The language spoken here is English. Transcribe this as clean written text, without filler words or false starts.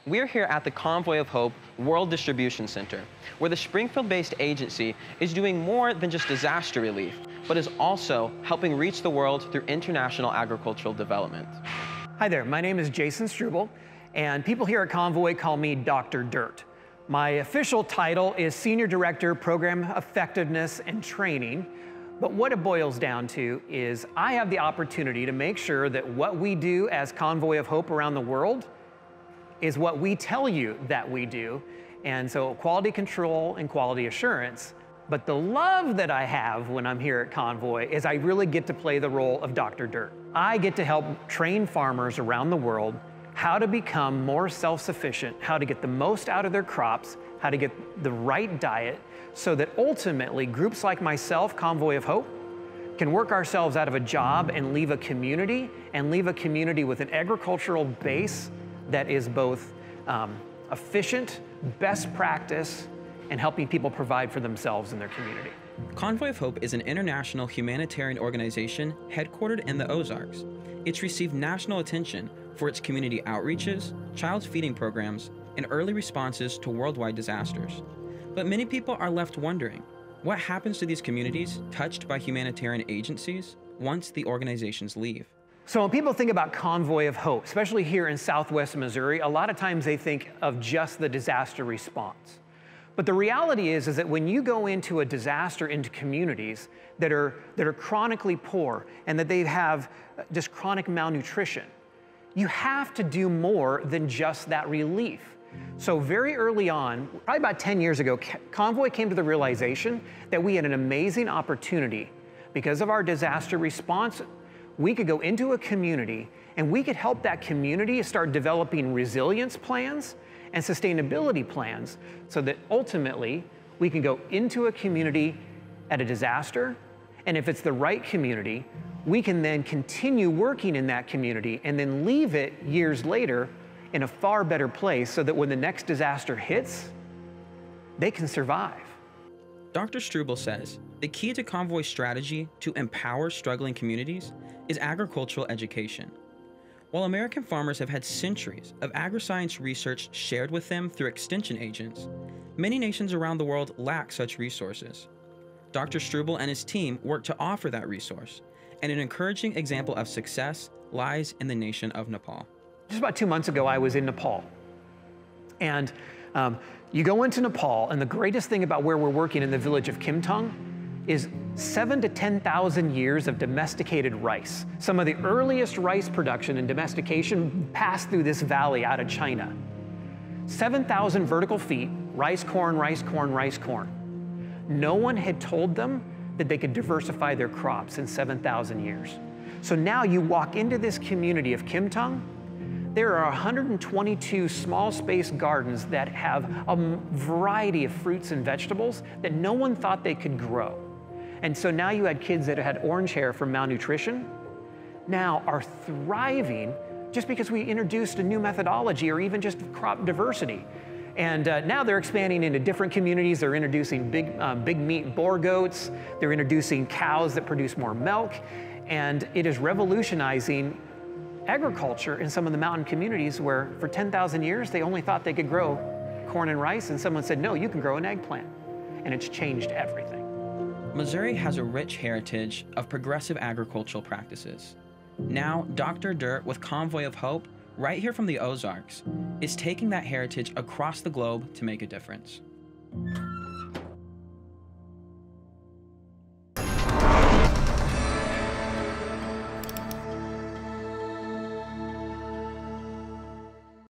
We're here at the Convoy of Hope World Distribution Center, where the Springfield-based agency is doing more than just disaster relief, but is also helping reach the world through international agricultural development. Hi there, my name is Jason Struble, and people here at Convoy call me Dr. Dirt. My official title is Senior Director, Program Effectiveness and Training, but what it boils down to is I have the opportunity to make sure that what we do as Convoy of Hope around the world is what we tell you that we do, and so quality control and quality assurance. But the love that I have when I'm here at Convoy is I really get to play the role of Dr. Dirt. I get to help train farmers around the world how to become more self-sufficient, how to get the most out of their crops, how to get the right diet, so that ultimately groups like myself, Convoy of Hope, can work ourselves out of a job and leave a community with an agricultural base that is both efficient, best practice, and helping people provide for themselves and their community. Convoy of Hope is an international humanitarian organization headquartered in the Ozarks. It's received national attention for its community outreaches, child feeding programs, and early responses to worldwide disasters. But many people are left wondering, what happens to these communities touched by humanitarian agencies once the organizations leave? So when people think about Convoy of Hope, especially here in Southwest Missouri, a lot of times they think of just the disaster response. But the reality is that when you go into a disaster into communities that are chronically poor and that they have just chronic malnutrition, you have to do more than just that relief. So very early on, probably about 10 years ago, Convoy came to the realization that we had an amazing opportunity. Because of our disaster response, we could go into a community and we could help that community start developing resilience plans and sustainability plans so that ultimately we can go into a community at a disaster, and if it's the right community, we can then continue working in that community and then leave it years later in a far better place so that when the next disaster hits, they can survive. Dr. Struble says the key to Convoy's strategy to empower struggling communities is agricultural education. While American farmers have had centuries of agri-science research shared with them through extension agents, many nations around the world lack such resources. Dr. Struble and his team work to offer that resource, and an encouraging example of success lies in the nation of Nepal. Just about 2 months ago, I was in Nepal. And you go into Nepal, and the greatest thing about where we're working in the village of Kimtung is 7,000 to 10,000 years of domesticated rice. Some of the earliest rice production and domestication passed through this valley out of China. 7,000 vertical feet, rice, corn, rice, corn, rice, corn. No one had told them that they could diversify their crops in 7,000 years. So now you walk into this community of Kimtung, there are 122 small space gardens that have a variety of fruits and vegetables that no one thought they could grow. And so now you had kids that had orange hair from malnutrition, now are thriving just because we introduced a new methodology or even just crop diversity. And now they're expanding into different communities. They're introducing big meat boar goats. They're introducing cows that produce more milk. And it is revolutionizing agriculture in some of the mountain communities where for 10,000 years, they only thought they could grow corn and rice. And someone said, no, you can grow an eggplant. And it's changed everything. Missouri has a rich heritage of progressive agricultural practices. Now, Dr. Dirt with Convoy of Hope, right here from the Ozarks, is taking that heritage across the globe to make a difference.